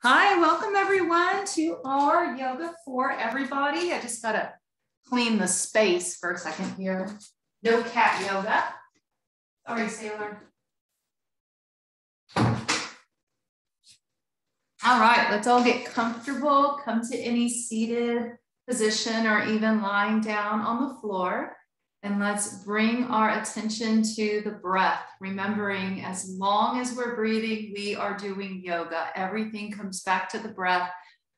Hi, welcome everyone to our Yoga for Everybody. I just gotta clean the space for a second here. No cat yoga. Sorry, Sailor. All right, let's all get comfortable. Come to any seated position or even lying down on the floor. And let's bring our attention to the breath, remembering as long as we're breathing, we are doing yoga. Everything comes back to the breath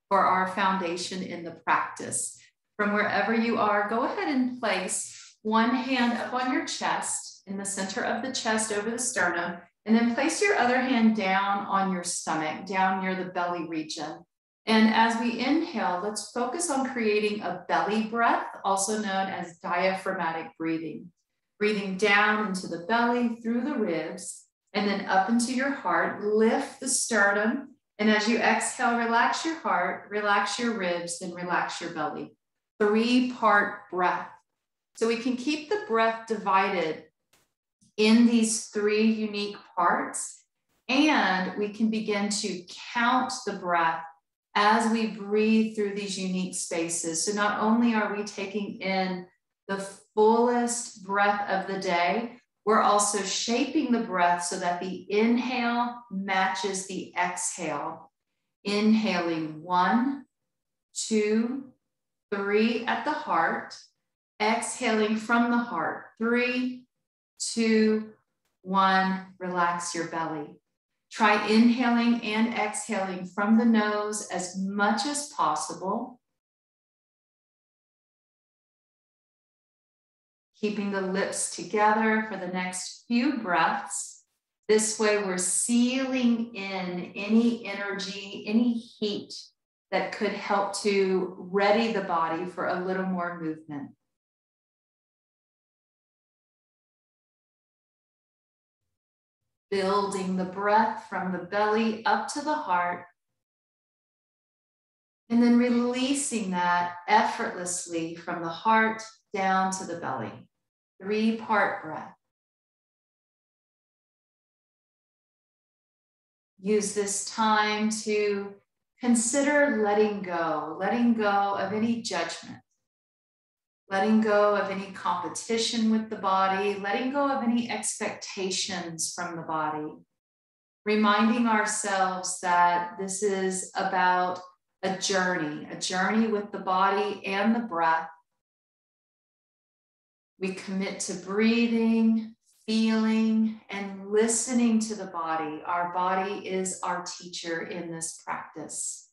for our foundation in the practice. From wherever you are, go ahead and place one hand up on your chest, in the center of the chest over the sternum, and then place your other hand down on your stomach, down near the belly region. And as we inhale, let's focus on creating a belly breath, also known as diaphragmatic breathing. Breathing down into the belly, through the ribs, and then up into your heart. Lift the sternum. And as you exhale, relax your heart, relax your ribs, then relax your belly. 3-part breath. So we can keep the breath divided in these 3 unique parts, and we can begin to count the breath as we breathe through these unique spaces. So not only are we taking in the fullest breath of the day, we're also shaping the breath so that the inhale matches the exhale. Inhaling 1, 2, 3 at the heart. Exhaling from the heart. 3, 2, 1, relax your belly. Try inhaling and exhaling from the nose as much as possible. Keeping the lips together for the next few breaths. This way we're sealing in any energy, any heat that could help to ready the body for a little more movement. Building the breath from the belly up to the heart, and then releasing that effortlessly from the heart down to the belly. 3-part breath. Use this time to consider letting go of any judgment. Letting go of any competition with the body, letting go of any expectations from the body. Reminding ourselves that this is about a journey with the body and the breath. We commit to breathing, feeling, and listening to the body. Our body is our teacher in this practice.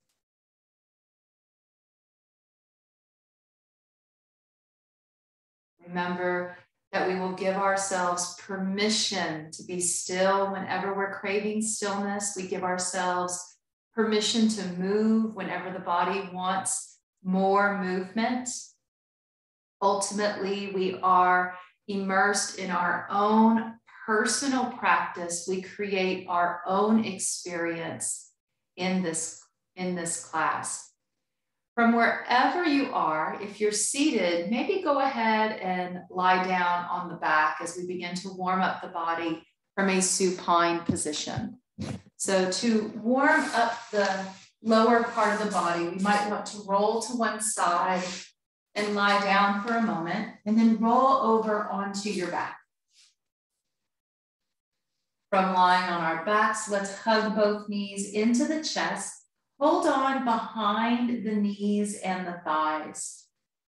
Remember that we will give ourselves permission to be still whenever we're craving stillness. We give ourselves permission to move whenever the body wants more movement. Ultimately, we are immersed in our own personal practice. We create our own experience in this class. From wherever you are, if you're seated, maybe go ahead and lie down on the back as we begin to warm up the body from a supine position. So to warm up the lower part of the body, we might want to roll to one side and lie down for a moment, and then roll over onto your back. From lying on our backs, let's hug both knees into the chest. Hold on behind the knees and the thighs.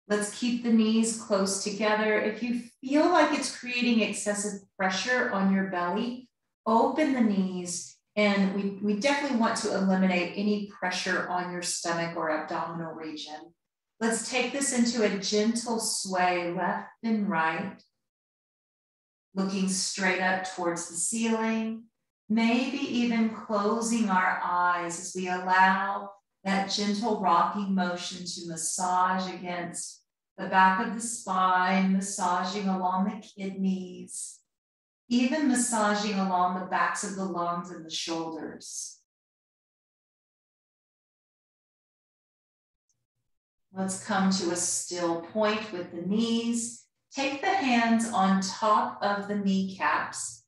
Let's keep the knees close together. If you feel like it's creating excessive pressure on your belly, open the knees, and we definitely want to eliminate any pressure on your stomach or abdominal region. Let's take this into a gentle sway left and right, looking straight up towards the ceiling. Maybe even closing our eyes as we allow that gentle rocking motion to massage against the back of the spine, massaging along the kidneys, even massaging along the backs of the lungs and the shoulders. Let's come to a still point with the knees. Take the hands on top of the kneecaps.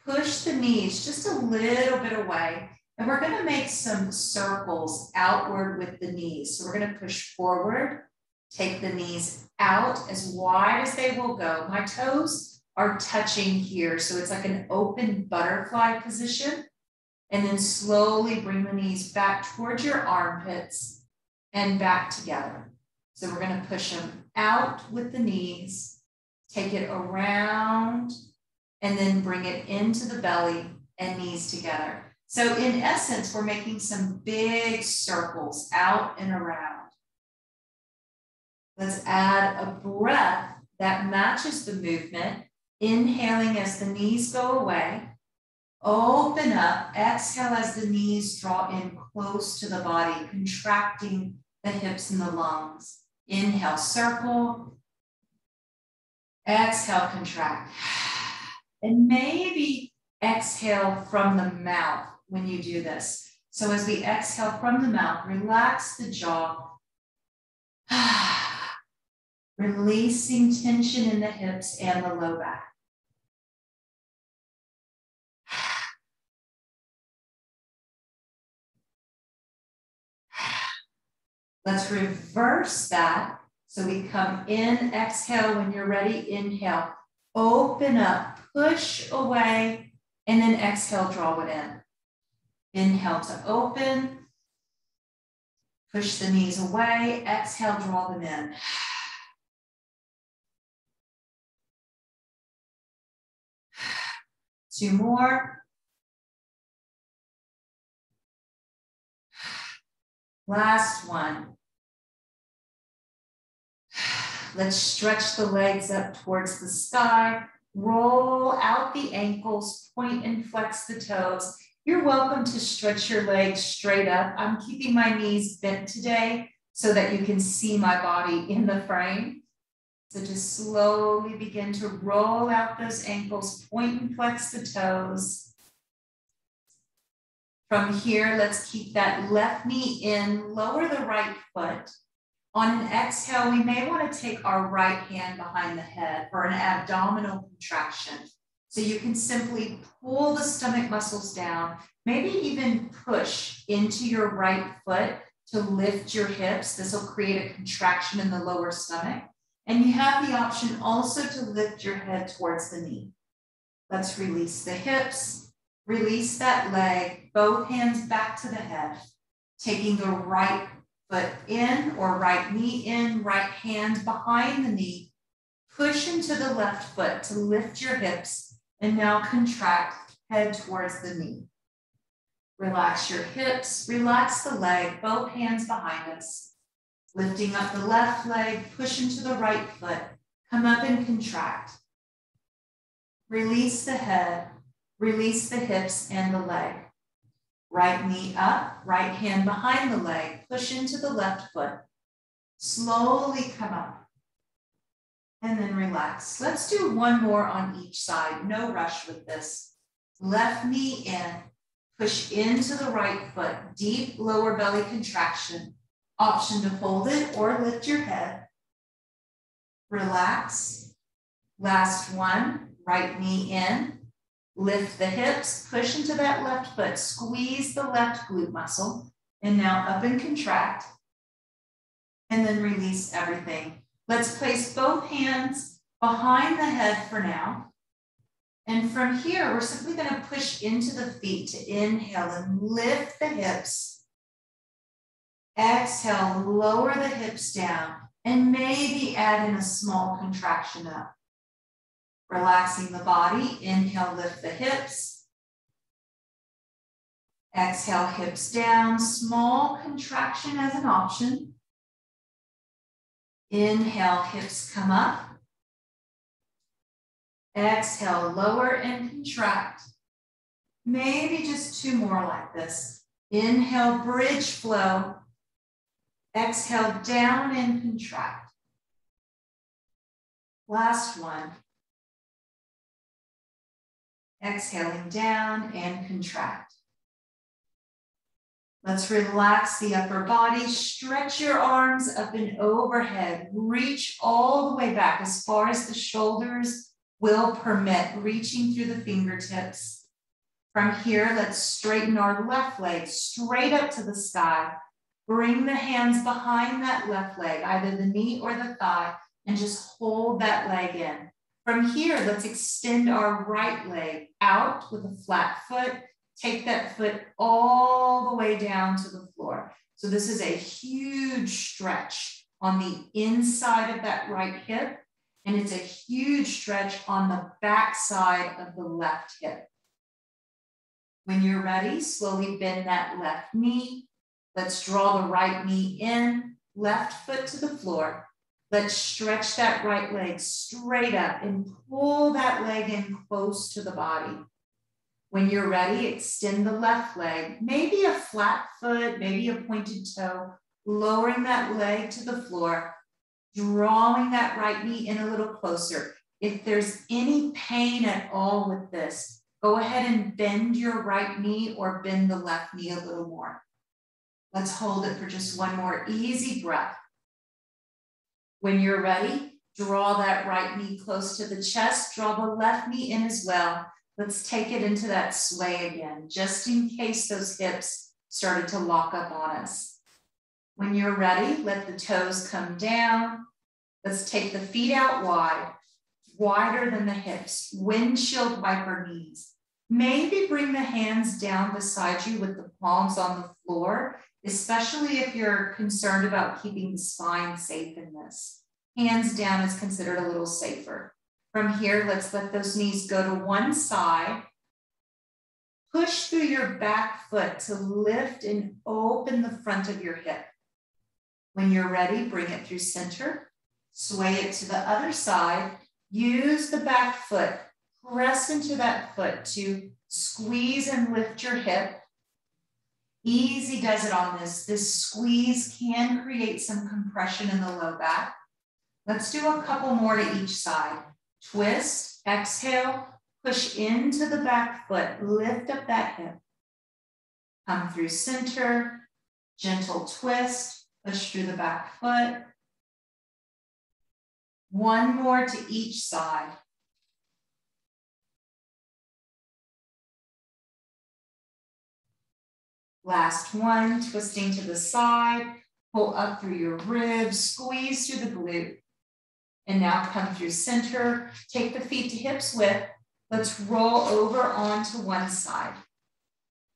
Push the knees just a little bit away And we're going to make some circles outward with the knees. So we're going to push forward, take the knees out as wide as they will go. My toes are touching here. So it's like an open butterfly position. And then slowly bring the knees back towards your armpits and back together. So we're going to push them out with the knees, take it around, and then bring it into the belly and knees together. So in essence, we're making some big circles out and around. Let's add a breath that matches the movement, inhaling as the knees go away. Open up, exhale as the knees draw in close to the body, contracting the hips and the lungs. Inhale, circle. Exhale, contract. And maybe exhale from the mouth when you do this. So as we exhale from the mouth, relax the jaw. Releasing tension in the hips and the low back. Let's reverse that. So we come in, exhale. When you're ready, inhale. Open up, push away, and then exhale, draw it in. Inhale to open. Push the knees away. Exhale, draw them in. Two more. Last one. Let's stretch the legs up towards the sky. Roll out the ankles, point and flex the toes. You're welcome to stretch your legs straight up. I'm keeping my knees bent today so that you can see my body in the frame. So just slowly begin to roll out those ankles, point and flex the toes. From here, let's keep that left knee in, lower the right foot. On an exhale, we may want to take our right hand behind the head for an abdominal contraction. So you can simply pull the stomach muscles down, maybe even push into your right foot to lift your hips. This will create a contraction in the lower stomach. And you have the option also to lift your head towards the knee. Let's release the hips, release that leg, both hands back to the head, taking the right foot in or right knee in, right hand behind the knee. Push into the left foot to lift your hips and now contract, head towards the knee. Relax your hips, relax the leg, both hands behind us. Lifting up the left leg, push into the right foot, come up and contract. Release the head, release the hips and the leg. Right knee up, right hand behind the leg, push into the left foot. Slowly come up and then relax. Let's do one more on each side, no rush with this. Left knee in, push into the right foot, deep lower belly contraction. Option to hold it or lift your head. Relax. Last one, right knee in. Lift the hips, push into that left foot, squeeze the left glute muscle, and now up and contract. And then release everything. Let's place both hands behind the head for now. And from here, we're simply going to push into the feet to inhale and lift the hips. Exhale, lower the hips down and maybe add in a small contraction up. Relaxing the body, inhale, lift the hips. Exhale, hips down, small contraction as an option. Inhale, hips come up. Exhale, lower and contract. Maybe just two more like this. Inhale, bridge flow. Exhale, down and contract. Last one. Exhaling down and contract. Let's relax the upper body. Stretch your arms up and overhead. Reach all the way back as far as the shoulders will permit, reaching through the fingertips. From here, let's straighten our left leg straight up to the sky. Bring the hands behind that left leg, either the knee or the thigh, and just hold that leg in. From here, let's extend our right leg out with a flat foot. Take that foot all the way down to the floor. So this is a huge stretch on the inside of that right hip, and it's a huge stretch on the back side of the left hip. When you're ready, slowly bend that left knee. Let's draw the right knee in, left foot to the floor. Let's stretch that right leg straight up and pull that leg in close to the body. When you're ready, extend the left leg, maybe a flat foot, maybe a pointed toe, lowering that leg to the floor, drawing that right knee in a little closer. If there's any pain at all with this, go ahead and bend your right knee or bend the left knee a little more. Let's hold it for just one more easy breath. When you're ready, draw that right knee close to the chest, draw the left knee in as well. Let's take it into that sway again, just in case those hips started to lock up on us. When you're ready, let the toes come down. Let's take the feet out wide, wider than the hips, windshield wiper knees. Maybe bring the hands down beside you with the palms on the floor, especially if you're concerned about keeping the spine safe in this. Hands down is considered a little safer. From here, let's let those knees go to one side. Push through your back foot to lift and open the front of your hip. When you're ready, bring it through center. Sway it to the other side. Use the back foot. Press into that foot to squeeze and lift your hip. Easy does it on this. This squeeze can create some compression in the low back. Let's do a couple more to each side. Twist, exhale, push into the back foot, lift up that hip. Come through center, gentle twist, push through the back foot. One more to each side. Last one, twisting to the side, pull up through your ribs, squeeze through the glute. And now come through center, take the feet to hips width. Let's roll over onto one side.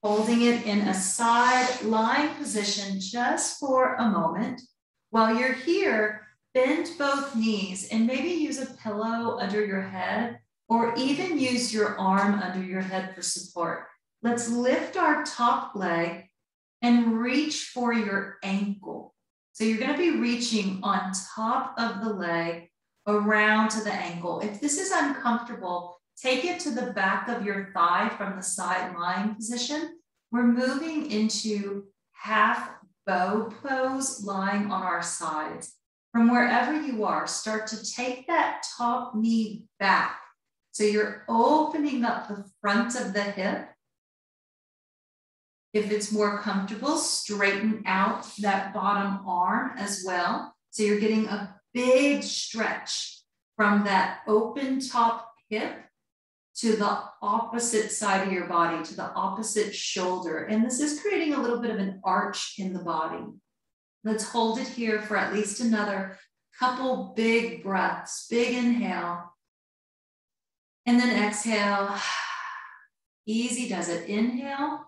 Holding it in a side lying position just for a moment. While you're here, bend both knees and maybe use a pillow under your head or even use your arm under your head for support. Let's lift our top leg and reach for your ankle. So you're going to be reaching on top of the leg around to the ankle. If this is uncomfortable, take it to the back of your thigh from the side lying position. We're moving into half bow pose lying on our sides. From wherever you are, start to take that top knee back. So you're opening up the front of the hip. If it's more comfortable, straighten out that bottom arm as well. So you're getting a big stretch from that open top hip to the opposite side of your body, to the opposite shoulder. And this is creating a little bit of an arch in the body. Let's hold it here for at least another couple big breaths. Big inhale. And then exhale. Easy does it. Inhale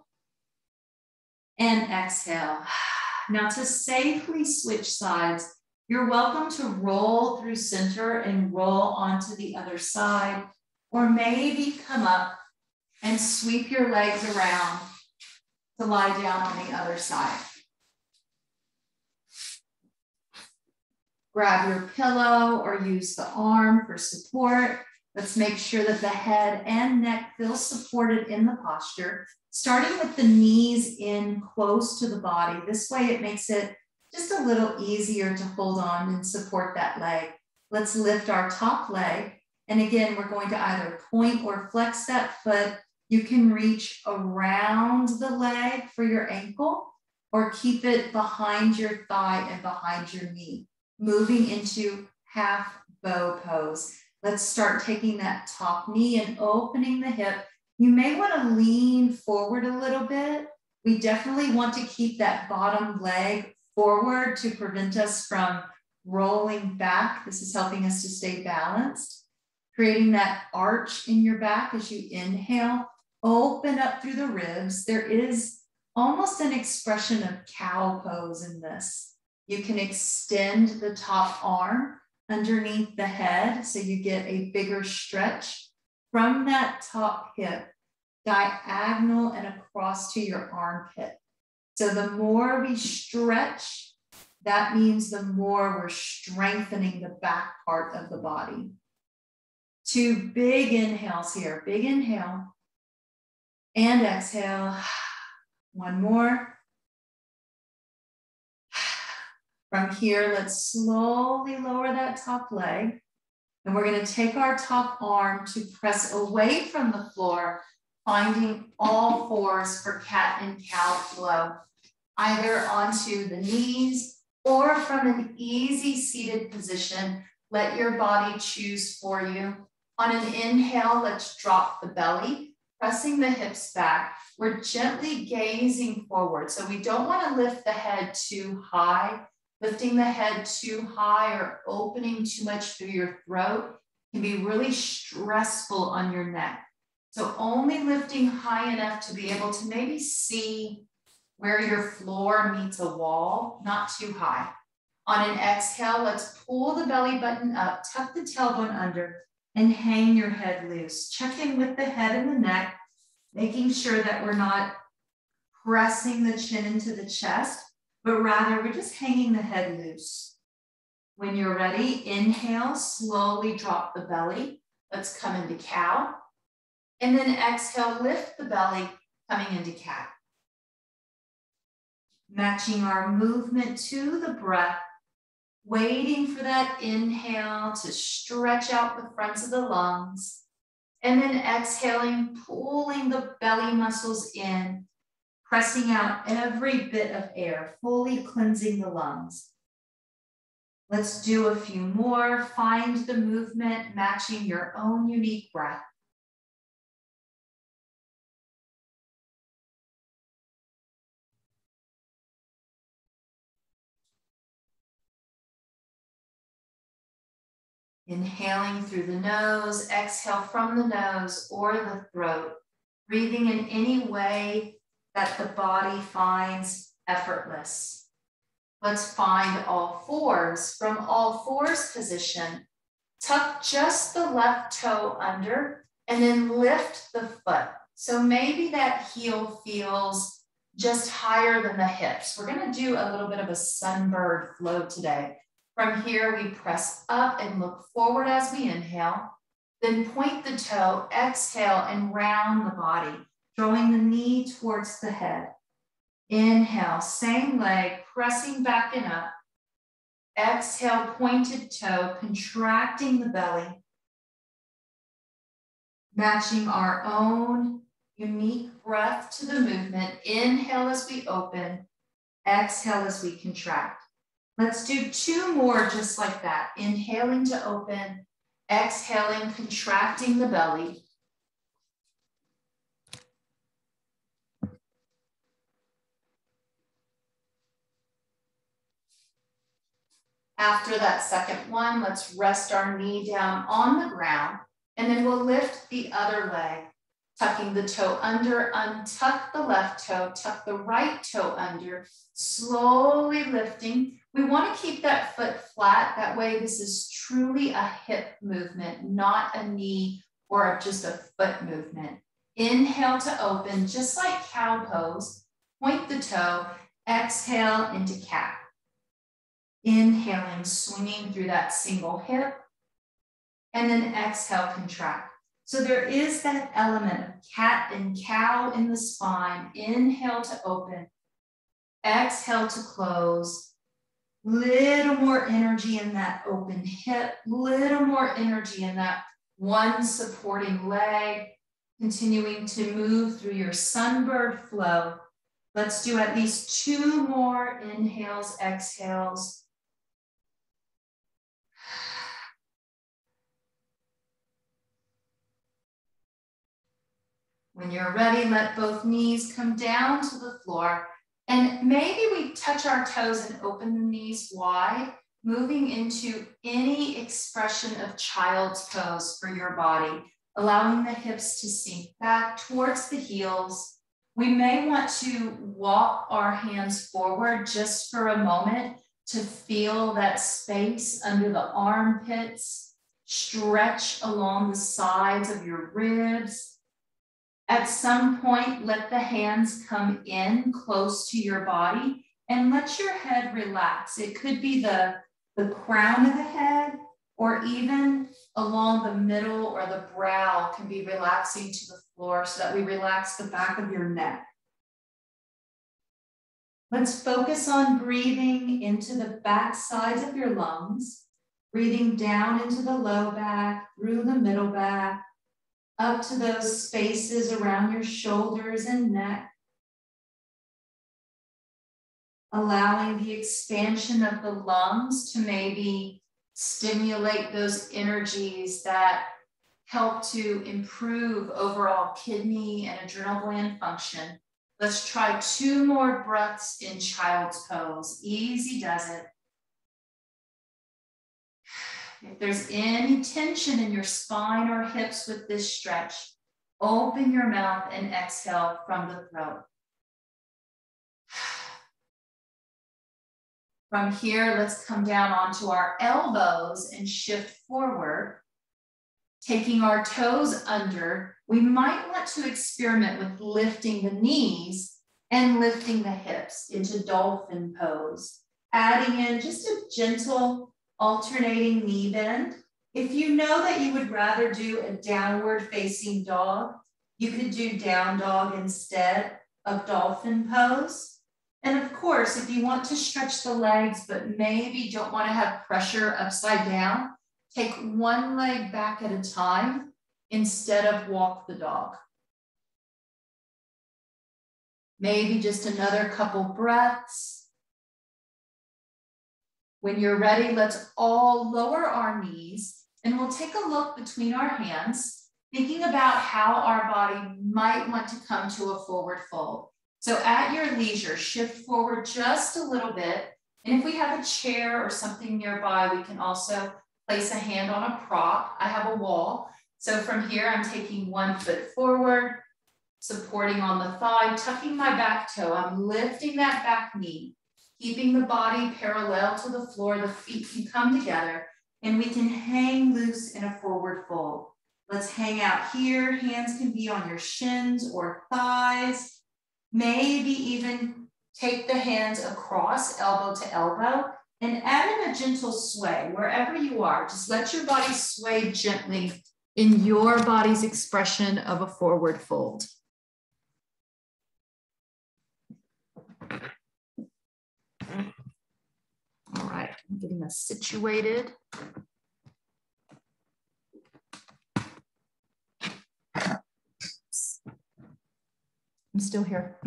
and exhale. Now to safely switch sides, you're welcome to roll through center and roll onto the other side, or maybe come up and sweep your legs around to lie down on the other side. Grab your pillow or use the arm for support. Let's make sure that the head and neck feel supported in the posture, starting with the knees in close to the body. This way it makes it just a little easier to hold on and support that leg. Let's lift our top leg. And again, we're going to either point or flex that foot. You can reach around the leg for your ankle or keep it behind your thigh and behind your knee, moving into half bow pose. Let's start taking that top knee and opening the hip You may want to lean forward a little bit. We definitely want to keep that bottom leg forward to prevent us from rolling back. This is helping us to stay balanced, creating that arch in your back as you inhale. Open up through the ribs. There is almost an expression of cow pose in this. You can extend the top arm underneath the head so you get a bigger stretch from that top hip, diagonal and across to your armpit. So the more we stretch, that means the more we're strengthening the back part of the body. 2 big inhales here. Big inhale and exhale. 1 more. From here, let's slowly lower that top leg. And we're going to take our top arm to press away from the floor, finding all fours for cat and cow flow, either onto the knees or from an easy seated position. Let your body choose for you. On an inhale, let's drop the belly, pressing the hips back. We're gently gazing forward. So we don't want to lift the head too high. Lifting the head too high or opening too much through your throat can be really stressful on your neck. So only lifting high enough to be able to maybe see where your floor meets a wall, not too high. On an exhale, let's pull the belly button up, tuck the tailbone under, and hang your head loose. Check in with the head and the neck, making sure that we're not pressing the chin into the chest, but rather we're just hanging the head loose. When you're ready, inhale, slowly drop the belly. Let's come into cow. And then exhale, lift the belly, coming into cat. Matching our movement to the breath, waiting for that inhale to stretch out the fronts of the lungs. And then exhaling, pulling the belly muscles in, pressing out every bit of air, fully cleansing the lungs. Let's do a few more. Find the movement matching your own unique breath. Inhaling through the nose, exhale from the nose or the throat, breathing in any way that the body finds effortless. Let's find all fours. From all fours position, tuck just the left toe under and then lift the foot. So maybe that heel feels just higher than the hips. We're going to do a little bit of a sunbird flow today. From here, we press up and look forward as we inhale, then point the toe, exhale, and round the body, drawing the knee towards the head. Inhale, same leg, pressing back and up. Exhale, pointed toe, contracting the belly, matching our own unique breath to the movement. Inhale as we open, exhale as we contract. Let's do 2 more just like that. Inhaling to open, exhaling, contracting the belly. After that second one, let's rest our knee down on the ground, and then we'll lift the other leg, tucking the toe under, untuck the left toe, tuck the right toe under, slowly lifting. We want to keep that foot flat. That way, this is truly a hip movement, not a knee or just a foot movement. Inhale to open, just like cow pose. Point the toe, exhale into cat. Inhaling, swinging through that single hip, and then exhale, contract. So there is that element of cat and cow in the spine. Inhale to open, exhale to close. Little more energy in that open hip, little more energy in that one supporting leg, continuing to move through your sunbird flow. Let's do at least 2 more inhales, exhales. When you're ready, let both knees come down to the floor. And maybe we touch our toes and open the knees wide, moving into any expression of child's pose for your body, allowing the hips to sink back towards the heels. We may want to walk our hands forward just for a moment to feel that space under the armpits, stretch along the sides of your ribs. At some point, let the hands come in close to your body and let your head relax. It could be the crown of the head, or even along the middle or the brow can be relaxing to the floor so that we relax the back of your neck. Let's focus on breathing into the back sides of your lungs, breathing down into the low back, through the middle back, up to those spaces around your shoulders and neck, allowing the expansion of the lungs to maybe stimulate those energies that help to improve overall kidney and adrenal gland function. Let's try 2 more breaths in child's pose. Easy does it. If there's any tension in your spine or hips with this stretch, open your mouth and exhale from the throat. From here, let's come down onto our elbows and shift forward. Taking our toes under, we might want to experiment with lifting the knees and lifting the hips into dolphin pose, adding in just a gentle alternating knee bend. If you know that you would rather do a downward facing dog, you could do down dog instead of dolphin pose. And of course, if you want to stretch the legs, but maybe don't want to have pressure upside down, take one leg back at a time instead of walk the dog. Maybe just another couple breaths. When you're ready, let's all lower our knees and we'll take a look between our hands, thinking about how our body might want to come to a forward fold. So at your leisure, shift forward just a little bit. And if we have a chair or something nearby, we can also place a hand on a prop. I have a wall. So from here, I'm taking 1 foot forward, supporting on the thigh, tucking my back toe. I'm lifting that back knee, keeping the body parallel to the floor. The feet can come together and we can hang loose in a forward fold. Let's hang out here. Hands can be on your shins or thighs. Maybe even take the hands across elbow to elbow and add in a gentle sway wherever you are. Just let your body sway gently in your body's expression of a forward fold. All right, I'm getting us situated. I'm still here.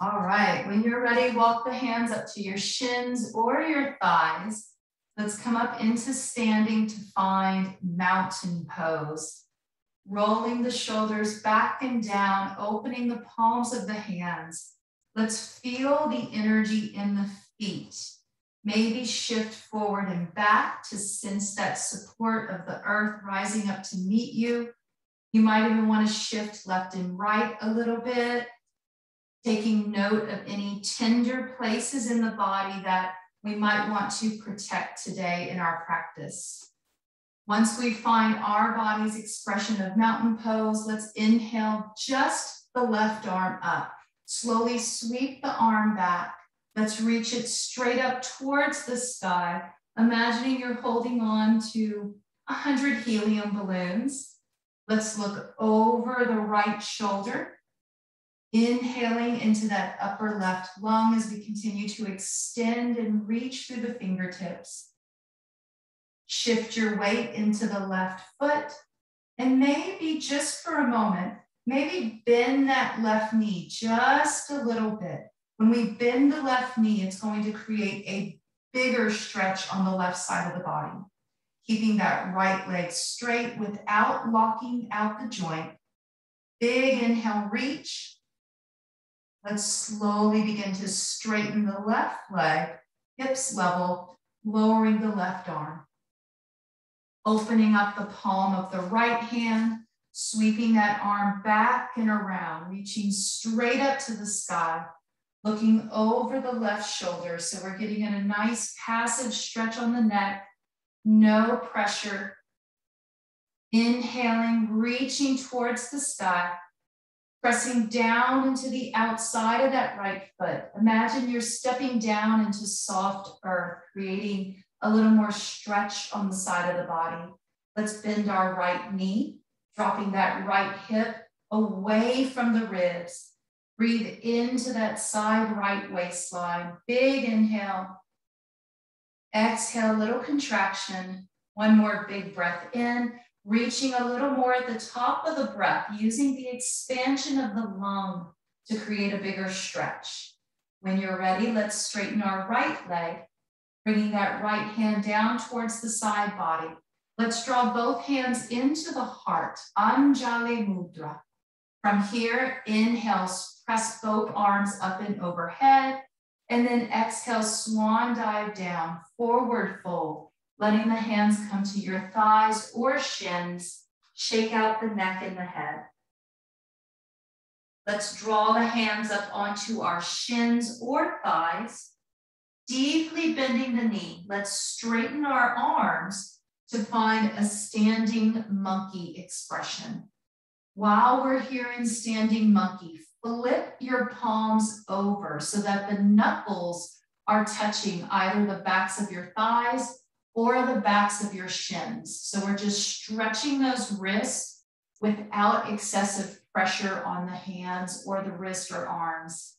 All right, when you're ready, walk the hands up to your shins or your thighs. Let's come up into standing to find mountain pose. Rolling the shoulders back and down, opening the palms of the hands. Let's feel the energy in the feet. Maybe shift forward and back to sense that support of the earth rising up to meet you. You might even want to shift left and right a little bit, taking note of any tender places in the body that we might want to protect today in our practice. Once we find our body's expression of mountain pose, let's inhale just the left arm up. Slowly sweep the arm back. Let's reach it straight up towards the sky. Imagining you're holding on to 100 helium balloons. Let's look over the right shoulder. Inhaling into that upper left lung as we continue to extend and reach through the fingertips. Shift your weight into the left foot. And maybe just for a moment, maybe bend that left knee just a little bit. When we bend the left knee, it's going to create a bigger stretch on the left side of the body. keeping that right leg straight without locking out the joint. Big inhale, reach. Let's slowly begin to straighten the left leg, hips level, lowering the left arm. Opening up the palm of the right hand, sweeping that arm back and around, reaching straight up to the sky, looking over the left shoulder. So we're getting in a nice passive stretch on the neck, no pressure. Inhaling, reaching towards the sky, pressing down into the outside of that right foot. Imagine you're stepping down into soft earth, creating a little more stretch on the side of the body. Let's bend our right knee, dropping that right hip away from the ribs. Breathe into that side right waistline. Big inhale. Exhale, little contraction. One more big breath in. Reaching a little more at the top of the breath, using the expansion of the lung to create a bigger stretch. When you're ready, let's straighten our right leg, bringing that right hand down towards the side body. Let's draw both hands into the heart, Anjali Mudra. From here, inhale, press both arms up and overhead, and then exhale, swan dive down, forward fold. Letting the hands come to your thighs or shins, shake out the neck and the head. Let's draw the hands up onto our shins or thighs, deeply bending the knee. Let's straighten our arms to find a standing monkey expression. While we're here in standing monkey, flip your palms over so that the knuckles are touching either the backs of your thighs or the backs of your shins. So we're just stretching those wrists without excessive pressure on the hands or the wrist or arms.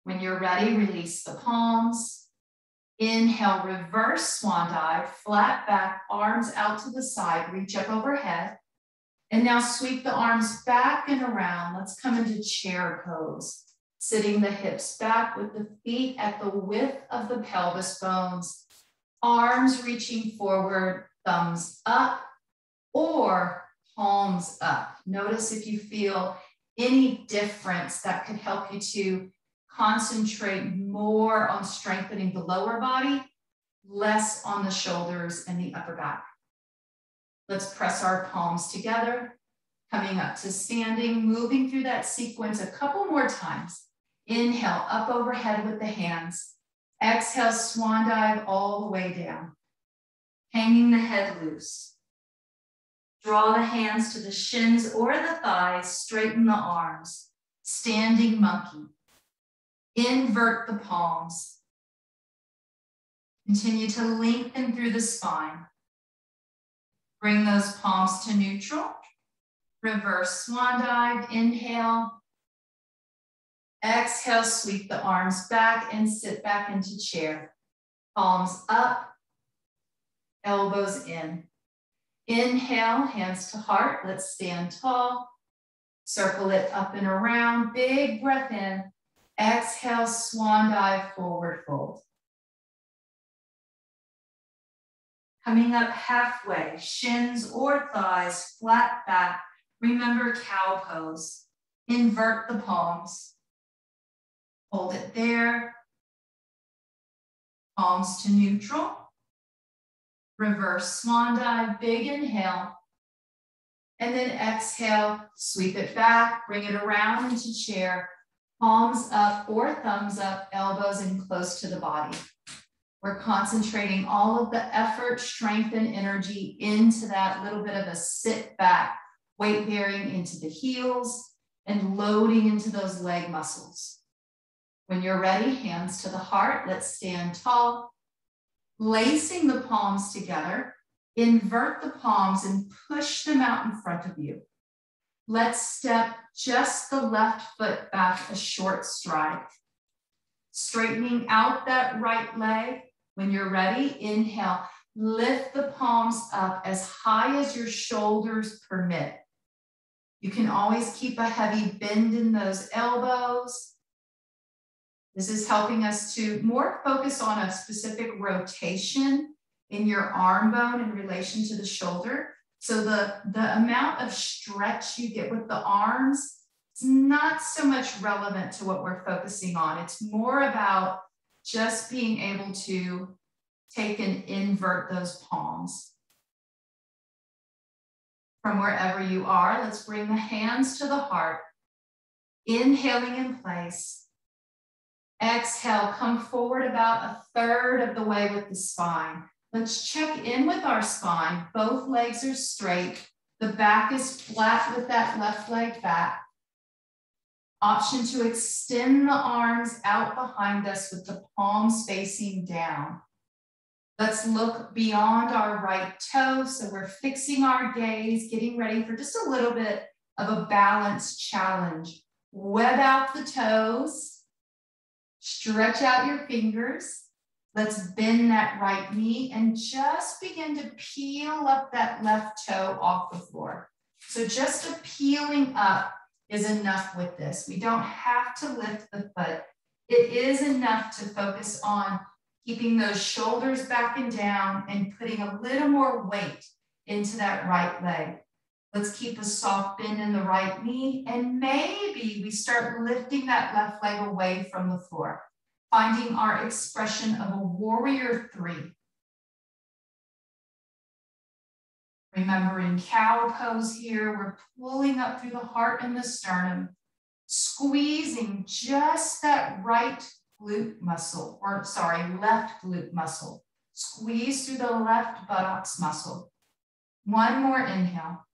When you're ready, release the palms. Inhale, reverse swan dive, flat back, arms out to the side, reach up overhead. And now sweep the arms back and around. Let's come into chair pose. Sitting the hips back with the feet at the width of the pelvis bones. Arms reaching forward, thumbs up or palms up. Notice if you feel any difference that could help you to concentrate more on strengthening the lower body, less on the shoulders and the upper back. Let's press our palms together, coming up to standing, moving through that sequence a couple more times. Inhale, up overhead with the hands. Exhale, swan dive all the way down. Hanging the head loose. Draw the hands to the shins or the thighs, straighten the arms. Standing monkey. Invert the palms. Continue to lengthen through the spine. Bring those palms to neutral. Reverse swan dive, inhale. Exhale, sweep the arms back and sit back into chair. Palms up, elbows in. Inhale, hands to heart. Let's stand tall. Circle it up and around. Big breath in. Exhale, swan dive, forward fold. Coming up halfway, shins or thighs, flat back. Remember cow pose. Invert the palms. Hold it there. Palms to neutral. Reverse swan dive, big inhale. And then exhale, sweep it back, bring it around into chair. Palms up or thumbs up, elbows in close to the body. We're concentrating all of the effort, strength, and energy into that little bit of a sit back, weight bearing into the heels and loading into those leg muscles. When you're ready, hands to the heart, let's stand tall. Lacing the palms together, invert the palms and push them out in front of you. Let's step just the left foot back a short stride. Straightening out that right leg. When you're ready, inhale, lift the palms up as high as your shoulders permit. You can always keep a heavy bend in those elbows. This is helping us to more focus on a specific rotation in your arm bone in relation to the shoulder. So the amount of stretch you get with the arms is not so much relevant to what we're focusing on. It's more about just being able to take and invert those palms. From wherever you are, let's bring the hands to the heart. Inhaling in place. Exhale, come forward about 1/3 of the way with the spine. Let's check in with our spine. Both legs are straight. The back is flat with that left leg back. Option to extend the arms out behind us with the palms facing down. Let's look beyond our right toe. So we're fixing our gaze, getting ready for just a little bit of a balance challenge. Web out the toes. Stretch out your fingers. Let's bend that right knee and just begin to peel up that left toe off the floor. So just a peeling up is enough with this. We don't have to lift the foot. It is enough to focus on keeping those shoulders back and down and putting a little more weight into that right leg. Let's keep a soft bend in the right knee, and maybe we start lifting that left leg away from the floor, finding our expression of a warrior 3. Remember, in cow pose here, we're pulling up through the heart and the sternum, squeezing just that right glute muscle, or sorry, left glute muscle. Squeeze through the left buttocks muscle. One more inhale.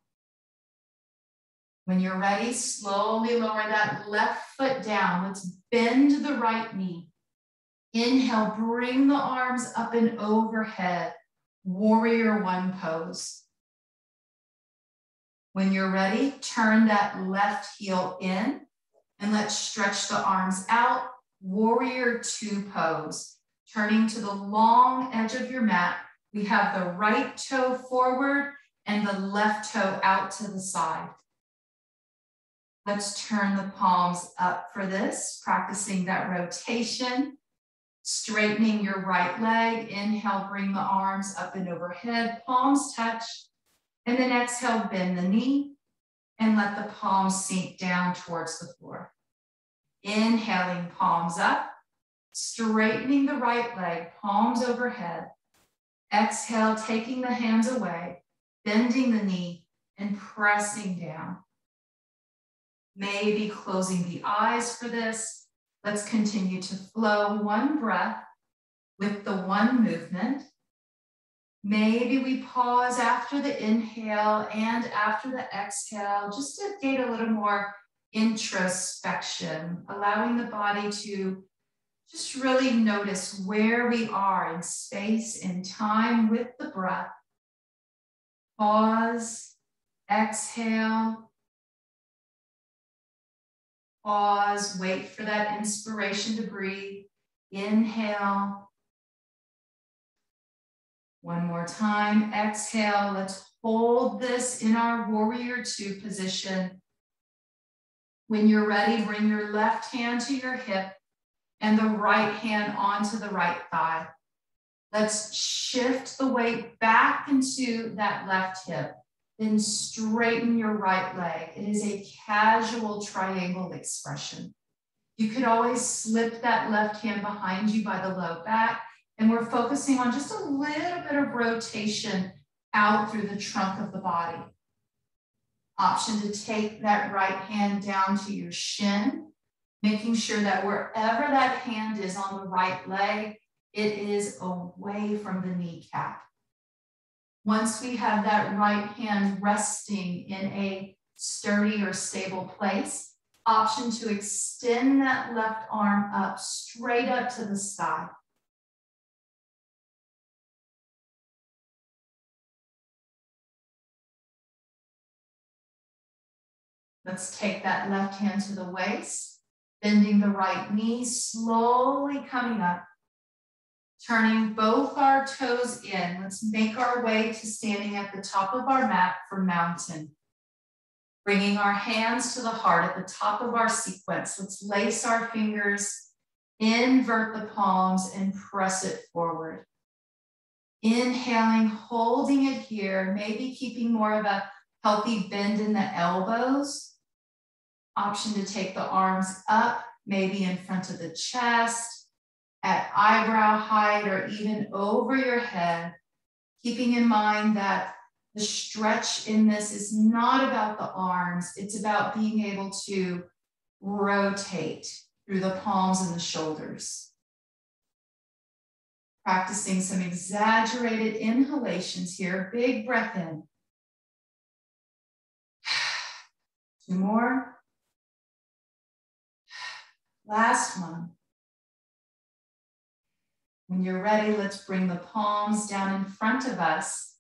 When you're ready, slowly lower that left foot down. Let's bend the right knee. Inhale, bring the arms up and overhead. Warrior 1 pose. When you're ready, turn that left heel in and let's stretch the arms out. Warrior 2 pose. Turning to the long edge of your mat, we have the right toe forward and the left toe out to the side. Let's turn the palms up for this, practicing that rotation. Straightening your right leg. Inhale, bring the arms up and overhead, palms touch. And then exhale, bend the knee and let the palms sink down towards the floor. Inhaling, palms up, straightening the right leg, palms overhead. Exhale, taking the hands away, bending the knee and pressing down. Maybe closing the eyes for this. Let's continue to flow 1 breath with the 1 movement. Maybe we pause after the inhale and after the exhale, just to gain a little more introspection, allowing the body to just really notice where we are in space and time with the breath. Pause, exhale. Pause, wait for that inspiration to breathe. Inhale. 1 more time, exhale. Let's hold this in our warrior 2 position. When you're ready, bring your left hand to your hip and the right hand onto the right thigh. Let's shift the weight back into that left hip. Then straighten your right leg. It is a casual triangle expression. You could always slip that left hand behind you by the low back. And we're focusing on just a little bit of rotation out through the trunk of the body. Option to take that right hand down to your shin, making sure that wherever that hand is on the right leg, it is away from the kneecap. Once we have that right hand resting in a sturdy or stable place, option to extend that left arm up, straight up to the sky. Let's take that left hand to the waist, bending the right knee, slowly coming up, turning both our toes in. Let's make our way to standing at the top of our mat for mountain. Bringing our hands to the heart at the top of our sequence. Let's lace our fingers, invert the palms, and press it forward. Inhaling, holding it here, maybe keeping more of a healthy bend in the elbows. Option to take the arms up, maybe in front of the chest, at eyebrow height, or even over your head, keeping in mind that the stretch in this is not about the arms, it's about being able to rotate through the palms and the shoulders. Practicing some exaggerated inhalations here. Big breath in. 2 more. Last one. When you're ready, let's bring the palms down in front of us,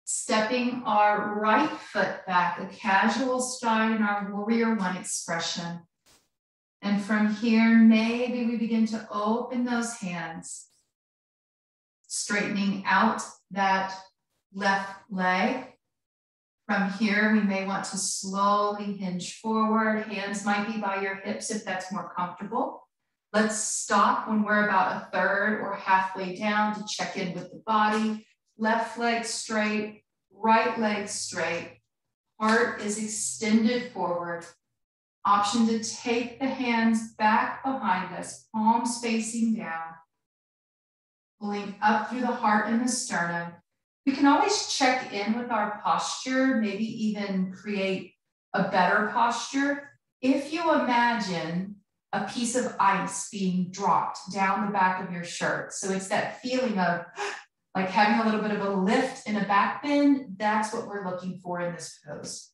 stepping our right foot back, a casual stride in our warrior one expression. And from here, maybe we begin to open those hands, straightening out that left leg. From here, we may want to slowly hinge forward. Hands might be by your hips if that's more comfortable. Let's stop when we're about 1/3 or halfway down to check in with the body. Left leg straight, right leg straight. Heart is extended forward. Option to take the hands back behind us, palms facing down. Pulling up through the heart and the sternum. We can always check in with our posture, maybe even create a better posture. If you imagine a piece of ice being dropped down the back of your shirt, so it's that feeling of like having a little bit of a lift in a back bend, that's what we're looking for in this pose.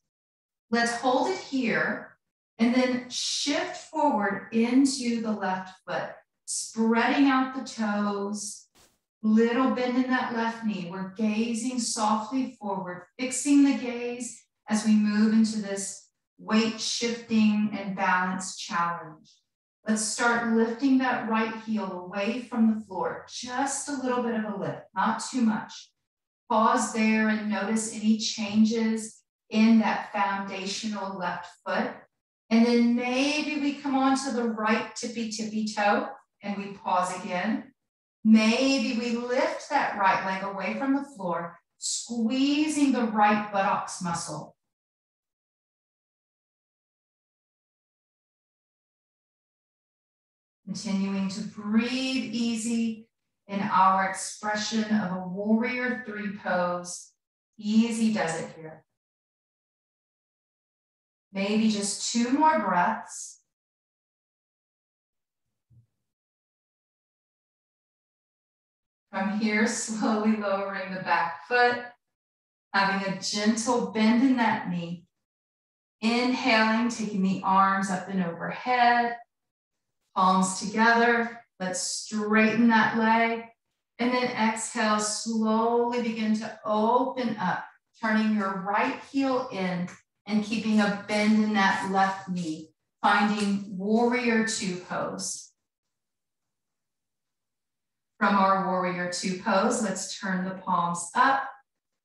Let's hold it here and then shift forward into the left foot, spreading out the toes. Little bend in that left knee. We're gazing softly forward, fixing the gaze as we move into this weight shifting and balance challenge. Let's start lifting that right heel away from the floor. Just a little bit of a lift, not too much. Pause there and notice any changes in that foundational left foot. And then maybe we come onto the right tippy toe and we pause again. Maybe we lift that right leg away from the floor, squeezing the right buttocks muscle. Continuing to breathe easy in our expression of a warrior 3 pose. Easy does it here. Maybe just 2 more breaths. From here, slowly lowering the back foot, having a gentle bend in that knee. Inhaling, taking the arms up and overhead, palms together. Let's straighten that leg. And then exhale, slowly begin to open up, turning your right heel in and keeping a bend in that left knee, finding warrior 2 pose. From our warrior 2 pose, let's turn the palms up,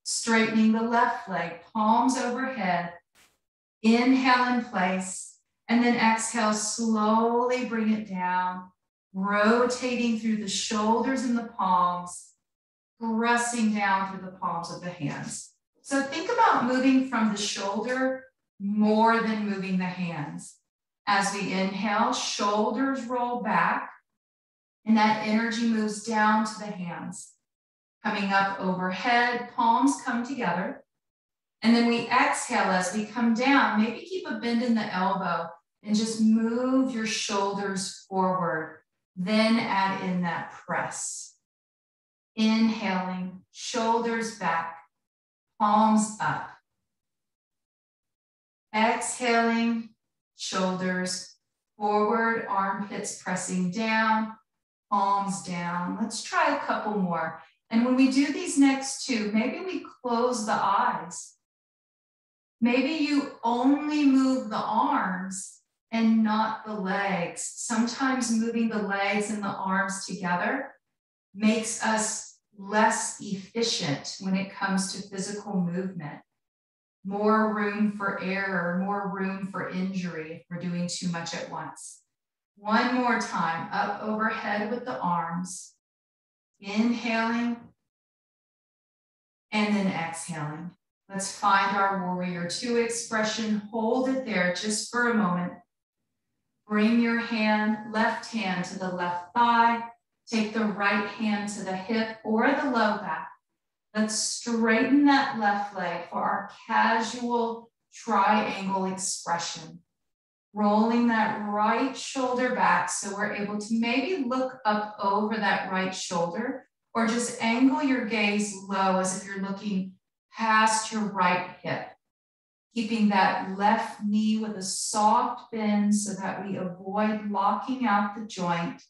straightening the left leg, palms overhead. Inhale in place, and then exhale, slowly bring it down, rotating through the shoulders and the palms, pressing down through the palms of the hands. So think about moving from the shoulder more than moving the hands. As we inhale, shoulders roll back, and that energy moves down to the hands. Coming up overhead, palms come together. And then we exhale as we come down. Maybe keep a bend in the elbow and just move your shoulders forward. Then add in that press. Inhaling, shoulders back, palms up. Exhaling, shoulders forward, armpits pressing down, palms down. Let's try a couple more. And when we do these next 2, maybe we close the eyes. Maybe you only move the arms and not the legs. Sometimes moving the legs and the arms together makes us less efficient when it comes to physical movement. More room for error, more room for injury if we're doing too much at once. One more time, up overhead with the arms. Inhaling, and then exhaling. Let's find our warrior two expression. Hold it there just for a moment. Bring your left hand to the left thigh. Take the right hand to the hip or the low back. Let's straighten that left leg for our casual triangle expression. Rolling that right shoulder back so we're able to maybe look up over that right shoulder or just angle your gaze low as if you're looking past your right hip. Keeping that left knee with a soft bend so that we avoid locking out the joint.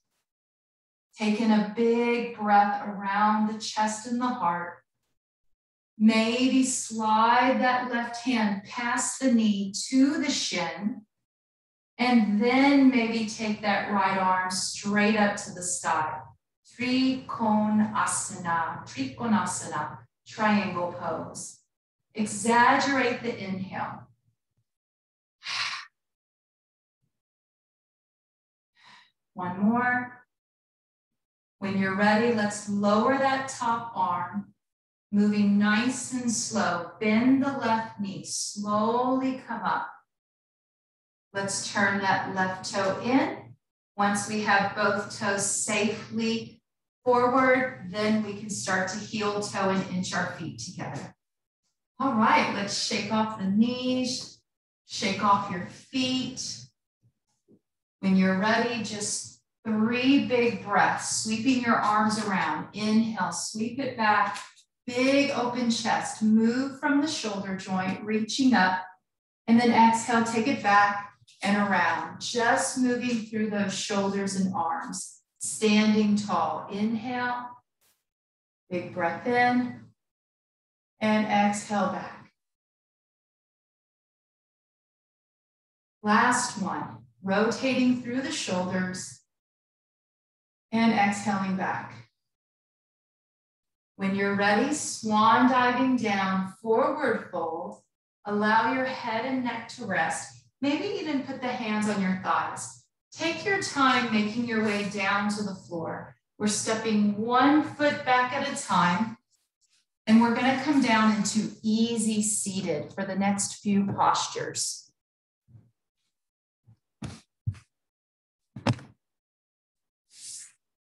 Taking a big breath around the chest and the heart. Maybe slide that left hand past the knee to the shin. And then maybe take that right arm straight up to the side. Trikonasana, triangle pose. Exaggerate the inhale. One more. When you're ready, let's lower that top arm, moving nice and slow. Bend the left knee, slowly come up. Let's turn that left toe in. Once we have both toes safely forward, then we can start to heel toe and inch our feet together. All right, let's shake off the knees, shake off your feet. When you're ready, just 3 big breaths, sweeping your arms around. Inhale, sweep it back, big open chest. Move from the shoulder joint, reaching up. And then exhale, take it back and around. Just moving through those shoulders and arms. Standing tall. Inhale, big breath in. And exhale back. Last one, rotating through the shoulders and exhaling back. When you're ready, swan diving down, forward fold. Allow your head and neck to rest. Maybe even put the hands on your thighs. Take your time making your way down to the floor. We're stepping 1 foot back at a time. And we're going to come down into easy seated for the next few postures.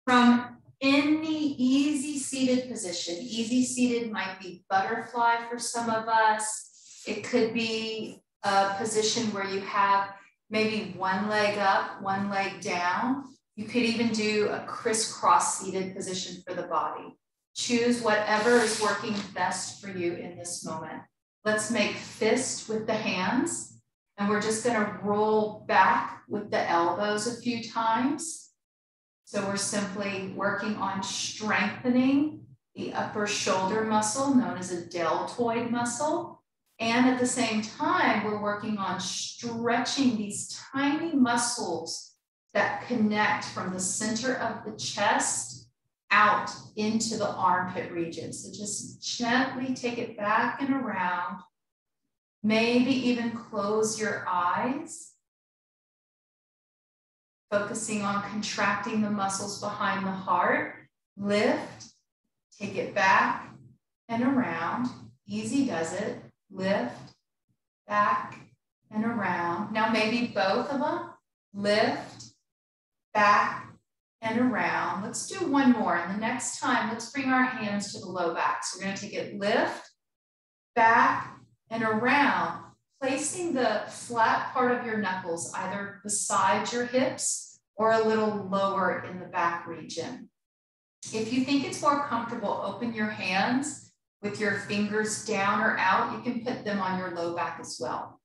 From any easy seated position, easy seated might be butterfly for some of us. It could be a position where you have maybe one leg up, one leg down. You could even do a crisscross seated position for the body. Choose whatever is working best for you in this moment. Let's make fist with the hands, and we're just going to roll back with the elbows a few times. So we're simply working on strengthening the upper shoulder muscle known as a deltoid muscle. And at the same time, we're working on stretching these tiny muscles that connect from the center of the chest out into the armpit region. So just gently take it back and around. Maybe even close your eyes. Focusing on contracting the muscles behind the heart. Lift, take it back and around. Easy does it. Lift, back and around. Now maybe both of them. Lift, back, and around. Let's do one more. And the next time, let's bring our hands to the low back. So we're going to take it lift, back, and around, placing the flat part of your knuckles either beside your hips or a little lower in the back region. If you think it's more comfortable, open your hands with your fingers down or out. You can put them on your low back as well.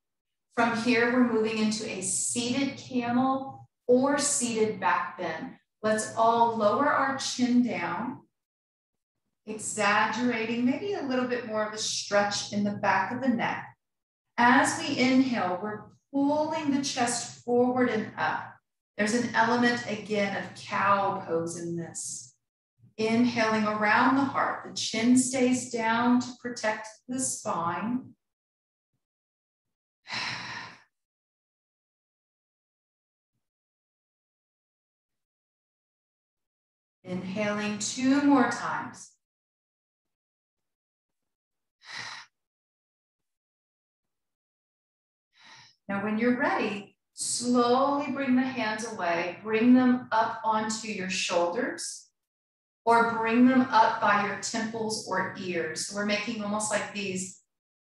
From here, we're moving into a seated camel or seated back bend. Let's all lower our chin down, exaggerating maybe a little bit more of a stretch in the back of the neck. As we inhale, we're pulling the chest forward and up. There's an element, again, of cow pose in this. Inhaling around the heart, the chin stays down to protect the spine. Inhaling 2 more times. Now, when you're ready, slowly bring the hands away, bring them up onto your shoulders, or bring them up by your temples or ears. So we're making almost like these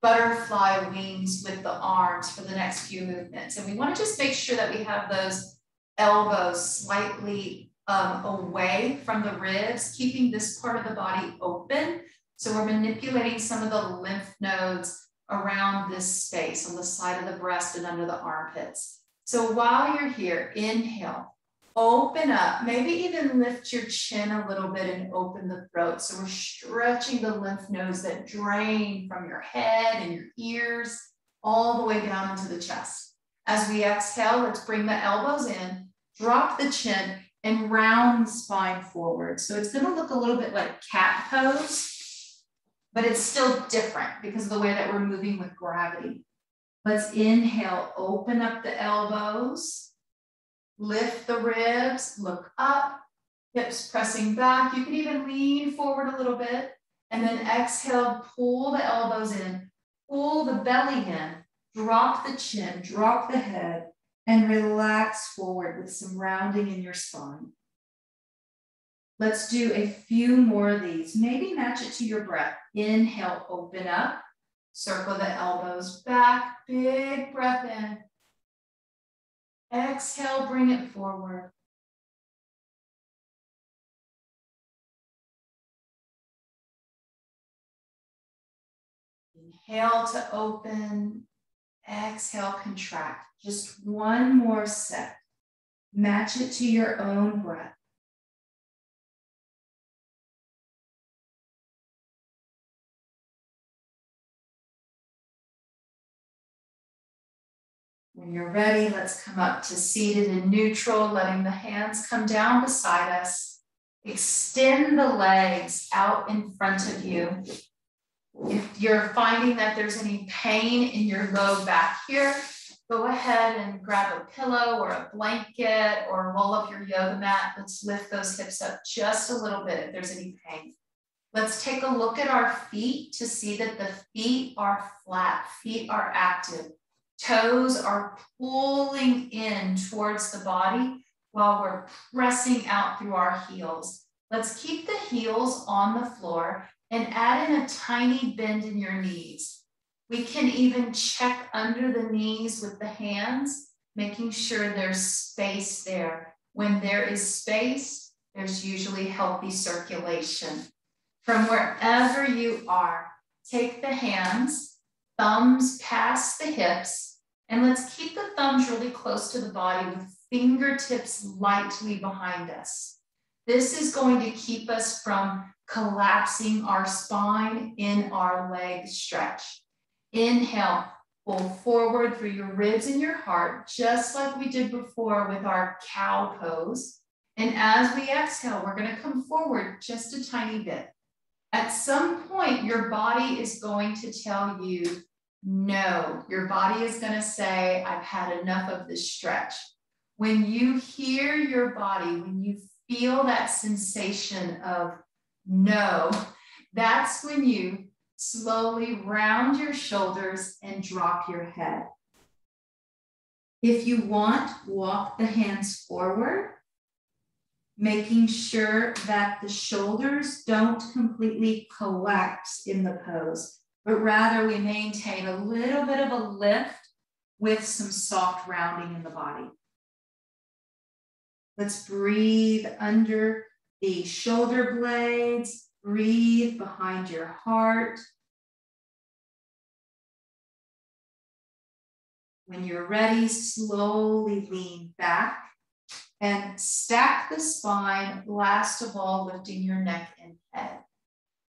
butterfly wings with the arms for the next few movements. And we want to just make sure that we have those elbows slightly away from the ribs, keeping this part of the body open. So we're manipulating some of the lymph nodes around this space on the side of the breast and under the armpits. So while you're here, inhale, open up, maybe even lift your chin a little bit and open the throat. So we're stretching the lymph nodes that drain from your head and your ears all the way down into the chest. As we exhale, let's bring the elbows in, drop the chin, and round the spine forward. So it's going to look a little bit like cat pose, but it's still different because of the way that we're moving with gravity. Let's inhale, open up the elbows, lift the ribs, look up, hips pressing back. You can even lean forward a little bit, and then exhale, pull the elbows in, pull the belly in, drop the chin, drop the head, and relax forward with some rounding in your spine. Let's do a few more of these. Maybe match it to your breath. Inhale, open up, circle the elbows back, big breath in. Exhale, bring it forward. Inhale to open, exhale, contract. Just one more set. Match it to your own breath. When you're ready, let's come up to seated and neutral, letting the hands come down beside us. Extend the legs out in front of you. If you're finding that there's any pain in your low back here, go ahead and grab a pillow or a blanket or roll up your yoga mat. Let's lift those hips up just a little bit if there's any pain. Let's take a look at our feet to see that the feet are flat, feet are active. Toes are pulling in towards the body while we're pressing out through our heels. Let's keep the heels on the floor and add in a tiny bend in your knees. We can even check under the knees with the hands, making sure there's space there. When there is space, there's usually healthy circulation. From wherever you are, take the hands, thumbs past the hips, and let's keep the thumbs really close to the body with fingertips lightly behind us. This is going to keep us from collapsing our spine in our leg stretch. Inhale, pull forward through your ribs and your heart, just like we did before with our cow pose. And as we exhale, we're going to come forward just a tiny bit. At some point, your body is going to tell you no. Your body is going to say, I've had enough of this stretch. When you hear your body, when you feel that sensation of no, that's when you slowly round your shoulders and drop your head. If you want, walk the hands forward, making sure that the shoulders don't completely collapse in the pose, but rather we maintain a little bit of a lift with some soft rounding in the body. Let's breathe under the shoulder blades, breathe behind your heart. When you're ready, slowly lean back and stack the spine, last of all, lifting your neck and head.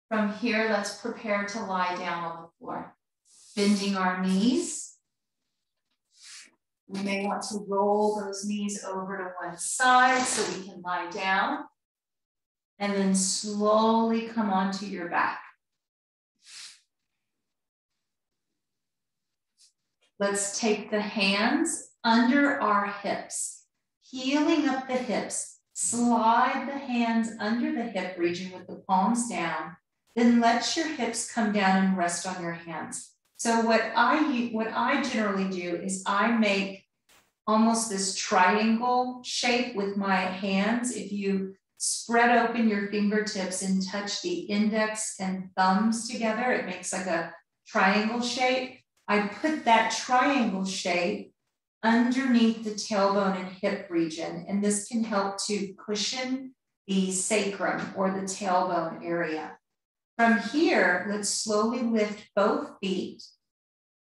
From here, let's prepare to lie down on the floor, bending our knees. We may want to roll those knees over to one side so we can lie down, and then slowly come onto your back. Let's take the hands under our hips, heeling up the hips. Slide the hands under the hip region with the palms down. Then let your hips come down and rest on your hands. So what I generally do is I make almost this triangle shape with my hands. If you spread open your fingertips and touch the index and thumbs together, it makes like a triangle shape. I put that triangle shape underneath the tailbone and hip region, and this can help to cushion the sacrum or the tailbone area. From here, let's slowly lift both feet,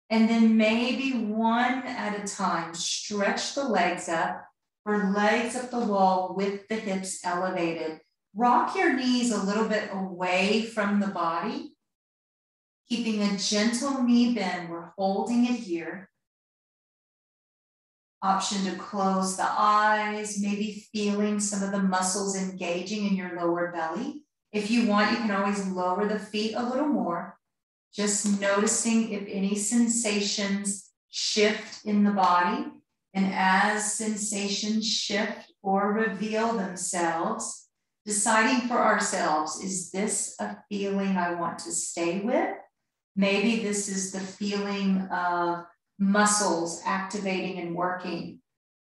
and then maybe one at a time, stretch the legs up, or legs up the wall with the hips elevated. Rock your knees a little bit away from the body, keeping a gentle knee bend. We're holding it here. Option to close the eyes, maybe feeling some of the muscles engaging in your lower belly. If you want, you can always lower the feet a little more, just noticing if any sensations shift in the body. And as sensations shift or reveal themselves, deciding for ourselves, is this a feeling I want to stay with? Maybe this is the feeling of muscles activating and working,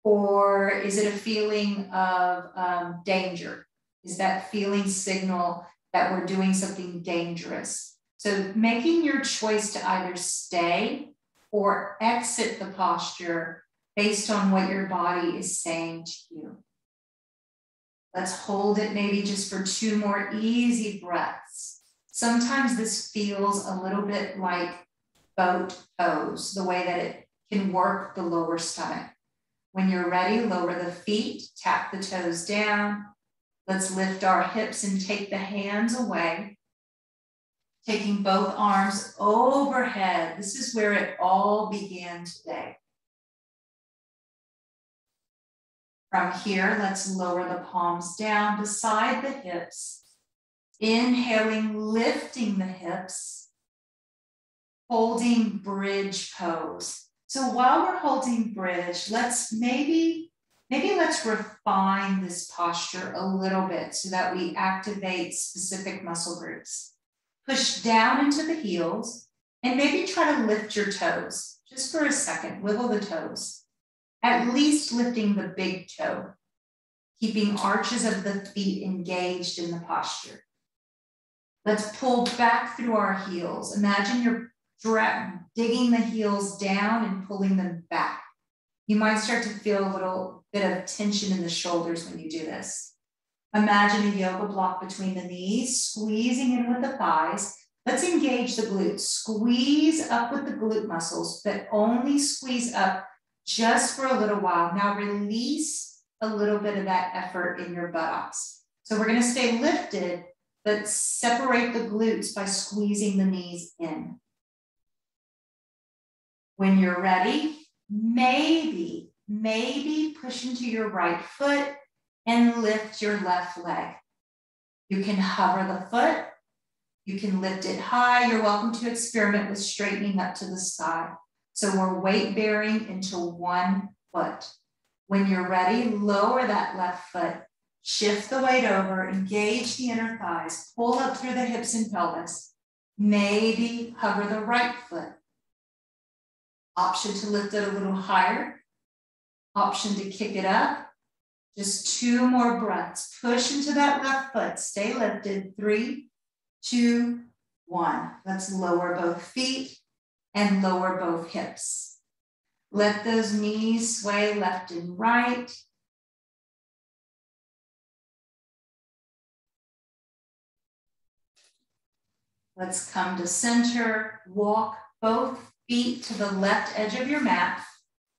or is it a feeling of danger? Is that feeling signal that we're doing something dangerous? So making your choice to either stay or exit the posture based on what your body is saying to you. Let's hold it maybe just for 2 more easy breaths. Sometimes this feels a little bit like boat pose, the way that it can work the lower stomach. When you're ready, lower the feet, tap the toes down. Let's lift our hips and take the hands away, taking both arms overhead. This is where it all began today. From here, let's lower the palms down beside the hips. Inhaling, lifting the hips, holding bridge pose. So while we're holding bridge, let's maybe let's refine this posture a little bit so that we activate specific muscle groups. Push down into the heels and maybe try to lift your toes just for a second. Wiggle the toes, at least lifting the big toe, keeping arches of the feet engaged in the posture. Let's pull back through our heels. Imagine you're digging the heels down and pulling them back. You might start to feel a little bit of tension in the shoulders when you do this. Imagine a yoga block between the knees, squeezing in with the thighs. Let's engage the glutes. Squeeze up with the glute muscles, but only squeeze up just for a little while. Now release a little bit of that effort in your buttocks. So we're going to stay lifted, but separate the glutes by squeezing the knees in. When you're ready, maybe push into your right foot and lift your left leg. You can hover the foot. You can lift it high. You're welcome to experiment with straightening up to the sky. So we're weight bearing into one foot. When you're ready, lower that left foot. Shift the weight over, engage the inner thighs, pull up through the hips and pelvis. Maybe hover the right foot. Option to lift it a little higher. Option to kick it up. Just 2 more breaths. Push into that left foot. Stay lifted. 3, 2, 1. Let's lower both feet and lower both hips. Let those knees sway left and right. Let's come to center. Walk both feet to the left edge of your mat.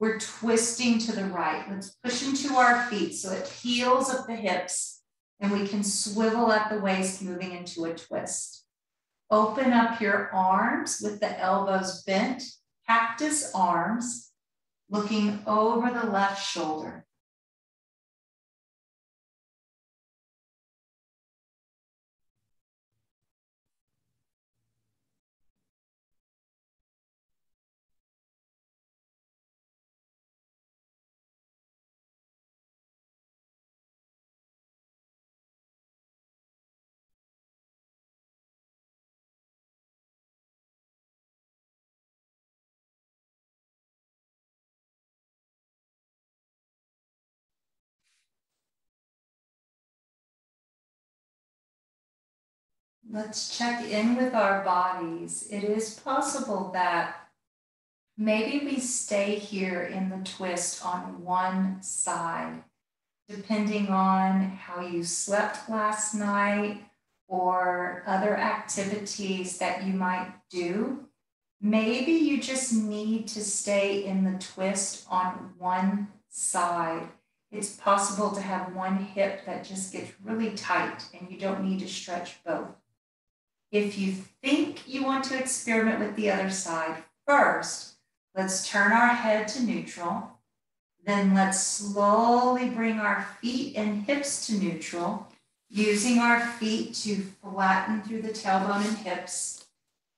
We're twisting to the right. Let's push into our feet so it heels up the hips and we can swivel at the waist, moving into a twist. Open up your arms with the elbows bent, cactus arms, looking over the left shoulder. Let's check in with our bodies. It is possible that maybe we stay here in the twist on one side, depending on how you slept last night or other activities that you might do. Maybe you just need to stay in the twist on one side. It's possible to have one hip that just gets really tight and you don't need to stretch both. If you think you want to experiment with the other side, first, let's turn our head to neutral. Then let's slowly bring our feet and hips to neutral, using our feet to flatten through the tailbone and hips.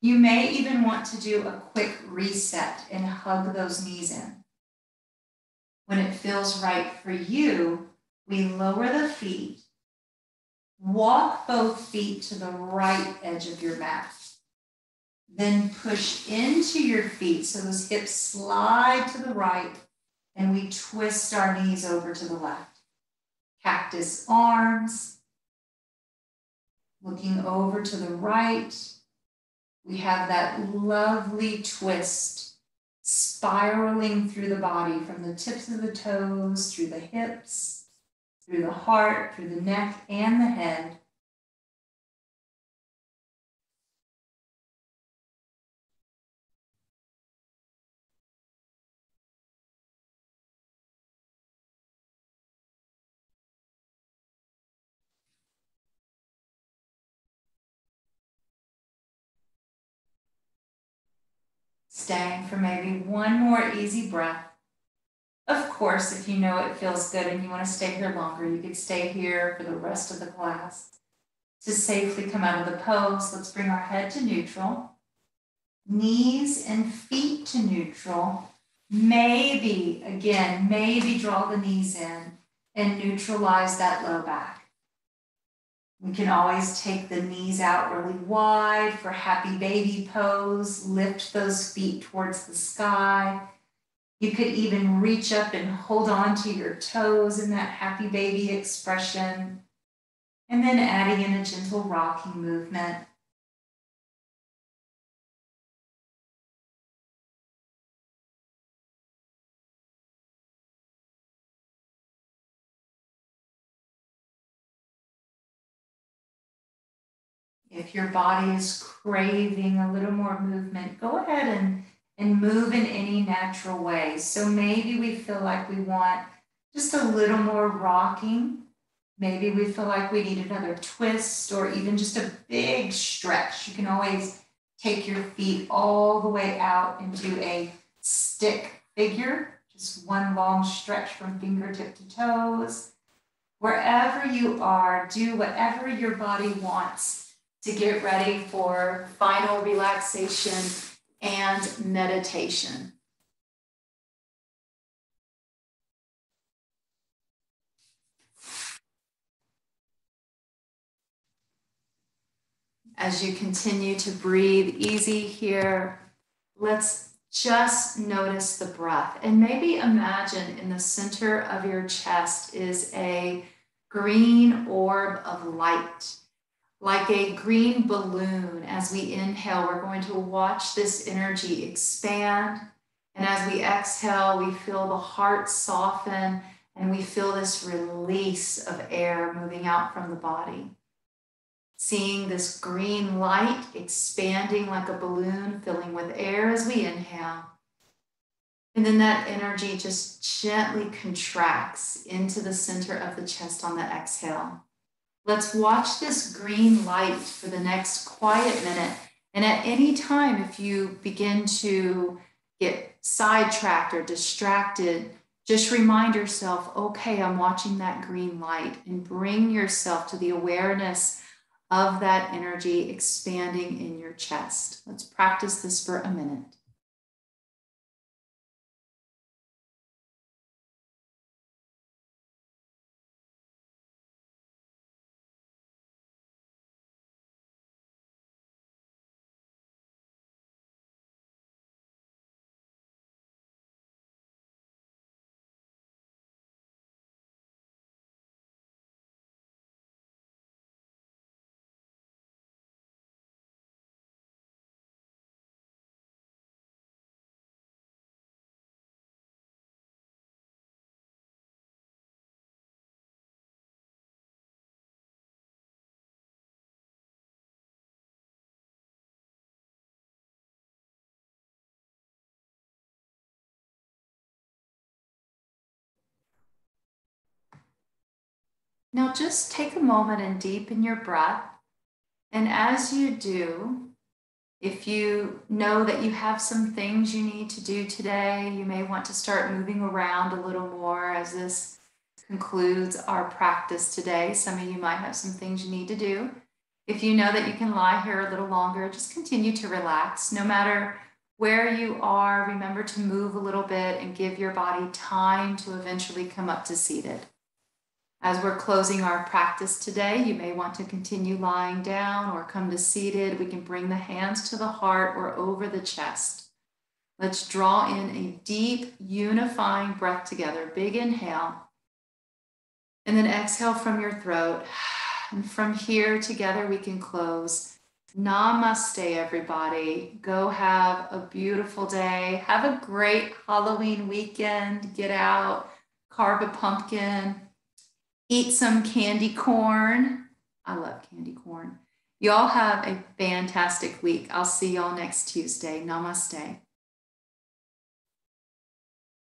You may even want to do a quick reset and hug those knees in. When it feels right for you, we lower the feet. Walk both feet to the right edge of your mat. Then push into your feet so those hips slide to the right and we twist our knees over to the left. Cactus arms. Looking over to the right. We have that lovely twist spiraling through the body from the tips of the toes, through the hips, through the heart, through the neck, and the head. Staying for maybe one more easy breath. Of course, if you know it feels good and you want to stay here longer, you could stay here for the rest of the class. To safely come out of the pose, let's bring our head to neutral. Knees and feet to neutral. Maybe draw the knees in and neutralize that low back. We can always take the knees out really wide for happy baby pose. Lift those feet towards the sky. You could even reach up and hold on to your toes in that happy baby expression. And then adding in a gentle rocking movement. If your body is craving a little more movement, go ahead and move in any natural way. So maybe we feel like we want just a little more rocking. Maybe we feel like we need another twist or even just a big stretch. You can always take your feet all the way out into a stick figure, just one long stretch from fingertip to toes. Wherever you are, do whatever your body wants to get ready for final relaxation and meditation. As you continue to breathe easy here, let's just notice the breath and maybe imagine in the center of your chest is a green orb of light, like a green balloon. As we inhale, we're going to watch this energy expand. And as we exhale, we feel the heart soften and we feel this release of air moving out from the body. Seeing this green light expanding like a balloon, filling with air as we inhale. And then that energy just gently contracts into the center of the chest on the exhale. Let's watch this green light for the next quiet minute. And at any time, if you begin to get sidetracked or distracted, just remind yourself, okay, I'm watching that green light, and bring yourself to the awareness of that energy expanding in your chest. Let's practice this for a minute. Now just take a moment and deepen your breath. And as you do, if you know that you have some things you need to do today, you may want to start moving around a little more as this concludes our practice today. Some of you might have some things you need to do. If you know that you can lie here a little longer, just continue to relax. No matter where you are, remember to move a little bit and give your body time to eventually come up to seated. As we're closing our practice today, you may want to continue lying down or come to seated. We can bring the hands to the heart or over the chest. Let's draw in a deep, unifying breath together. Big inhale. And then exhale from your throat. And from here, together, we can close. Namaste, everybody. Go have a beautiful day. Have a great Halloween weekend. Get out, carve a pumpkin. Eat some candy corn. I love candy corn. Y'all have a fantastic week. I'll see y'all next Tuesday. Namaste.